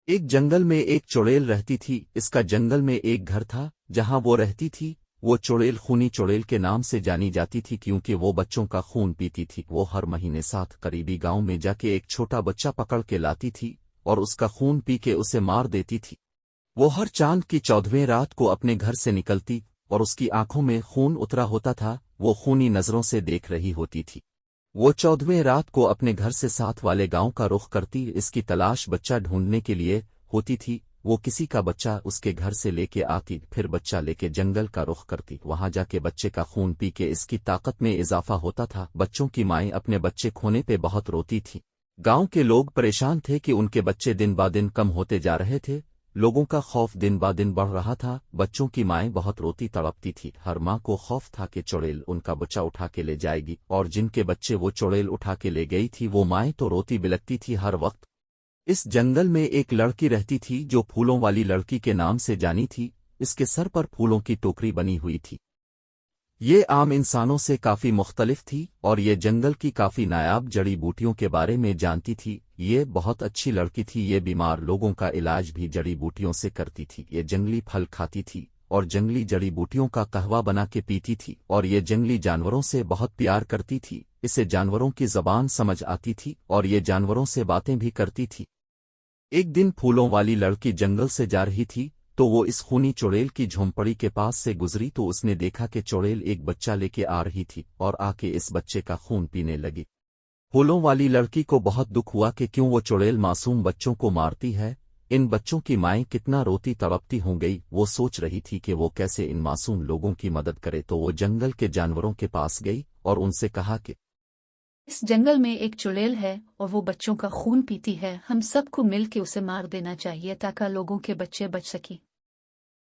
ایک جنگل میں ایک چڑیل رہتی تھی۔ اس کا جنگل میں ایک گھر تھا جہاں وہ رہتی تھی۔ وہ چڑیل خونی چڑیل کے نام سے جانی جاتی تھی کیونکہ وہ بچوں کا خون پیتی تھی۔ وہ ہر مہینے 7 قریبی گاؤں میں جا کے ایک چھوٹا بچہ پکڑ کے لاتی تھی اور اس کا خون پی کے اسے مار دیتی تھی۔ وہ ہر چاند کی 14ویں رات کو اپنے گھر سے نکلتی اور اس کی آنکھوں میں خون اترا ہوتا تھا۔ وہ خونی نظروں سے دیکھ رہی ہوتی تھی۔ وہ 14ویں رات کو اپنے گھر سے ساتھ والے گاؤں کا رخ کرتی۔ اس کی تلاش بچہ ڈھونڈنے کے لیے ہوتی تھی۔ وہ کسی کا بچہ اس کے گھر سے لے کے آتی، پھر بچہ لے کے جنگل کا رخ کرتی۔ وہاں جا کے بچے کا خون پی کے اس کی طاقت میں اضافہ ہوتا تھا۔ بچوں کی مائیں اپنے بچے کھونے پہ بہت روتی تھیں۔ گاؤں کے لوگ پریشان تھے کہ ان کے بچے دن با دن کم ہوتے جا رہے تھے۔ لوگوں کا خوف دن با دن بڑھ رہا تھا۔ بچوں کی مائیں بہت روتی تڑپتی تھی۔ ہر ماں کو خوف تھا کہ چڑیل ان کا بچہ اٹھا کے لے جائے گی، اور جن کے بچے وہ چڑیل اٹھا کے لے گئی تھی وہ مائیں تو روتی بلکتی تھی ہر وقت۔ اس جنگل میں ایک لڑکی رہتی تھی جو پھولوں والی لڑکی کے نام سے جانی تھی۔ اس کے سر پر پھولوں کی ٹوکری بنی ہوئی تھی۔ یہ عام انسانوں سے کافی مختلف تھی اور یہ جنگل کی کافی نایاب جڑی بوٹیوں کے بارے میں جانتی تھی۔ یہ بہت اچھی لڑکی تھی۔ یہ بیمار لوگوں کا علاج بھی جڑی بوٹیوں سے کرتی تھی۔ یہ جنگلی پھل کھاتی تھی اور جنگلی جڑی بوٹیوں کا قہوہ بنا کے پیتی تھی، اور یہ جنگلی جانوروں سے بہت پیار کرتی تھی۔ اسے جانوروں کی زبان سمجھ آتی تھی اور یہ جانوروں سے باتیں بھی کرتی تھی۔ ایک دن پھولوں والی لڑکی جنگل سے جا رہی تھی تو وہ اس خونی چڑیل کی جھونپڑی کے پاس سے گزری تو اس نے دیکھا کہ چڑیل ایک بچہ لے کے آ رہی تھی اور آ کے اس بچے کا خون پینے لگی۔ پھولوں والی لڑکی کو بہت دکھ ہوا کہ کیوں وہ چڑیل معصوم بچوں کو مارتی ہے۔ ان بچوں کی مائیں کتنا روتی تڑپتی ہوں گئی۔ وہ سوچ رہی تھی کہ وہ کیسے ان معصوم لوگوں کی مدد کرے، تو وہ جنگل کے جانوروں کے پاس گئی اور ان سے کہا کہ اس جنگل میں ایک چڑیل ہے اور وہ بچوں کا خون پیتی ہے۔ ہم سب کو مل کے اسے مار دینا چاہیے تاکہ لوگوں کے بچے بچ سکیں۔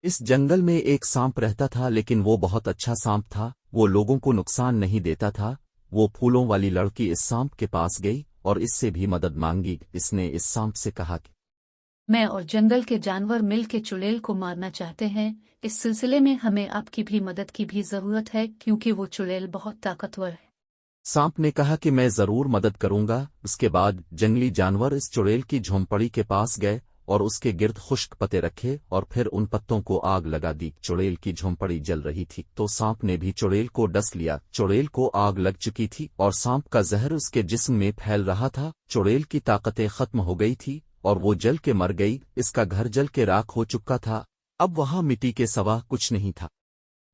اس جنگل میں ایک سانپ رہتا تھا، لیکن وہ بہت اچھا سانپ تھا۔ وہ لوگوں کو نقصان نہیں دیتا تھا۔ وہ پھولوں والی لڑکی اس سانپ کے پاس گئی اور اس سے بھی مدد مانگی۔ اس نے اس سانپ سے کہا کہ میں اور جنگل کے جانور مل کے چڑیل کو مارنا چاہتے ہیں۔ اس سلسلے میں ہمیں آپ کی بھی مدد کی بھی ضرورت ہے کیونکہ وہ چڑیل بہت طاقتور ہے۔ سانپ نے کہا کہ میں ضرور مدد کروں گا۔ اس کے بعد جنگلی جانور اس چڑیل کی جھونپڑی کے پاس گئے اور اس کے گرد خشک پتے رکھے اور پھر ان پتوں کو آگ لگا دی۔ چڑیل کی جھونپڑی جل رہی تھی تو سانپ نے بھی چڑیل کو ڈس لیا۔ چڑیل کو آگ لگ چکی تھی اور سانپ کا زہر اس کے جسم میں پھیل رہا تھا۔ چڑیل کی طاقتیں ختم ہو گئی تھی اور وہ جل کے مر گئی۔ اس کا گھر جل کے راکھ ہو چکا تھا۔ اب وہاں مٹی کے سوا کچھ نہیں تھا۔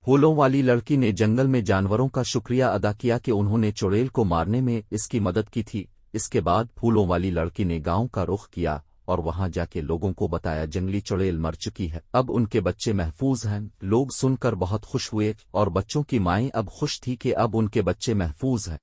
پھولوں والی لڑکی نے جنگل میں جانوروں کا شکریہ ادا کیا کہ انہوں نے چڑیل کو مارنے میں اس کی مدد کی تھی۔ اس کے بعد پھولوں والی لڑکی نے گاؤں کا رخ کیا اور وہاں جا کے لوگوں کو بتایا جنگلی چڑیل مر چکی ہے، اب ان کے بچے محفوظ ہیں۔ لوگ سن کر بہت خوش ہوئے اور بچوں کی مائیں اب خوش تھی کہ اب ان کے بچے محفوظ ہیں۔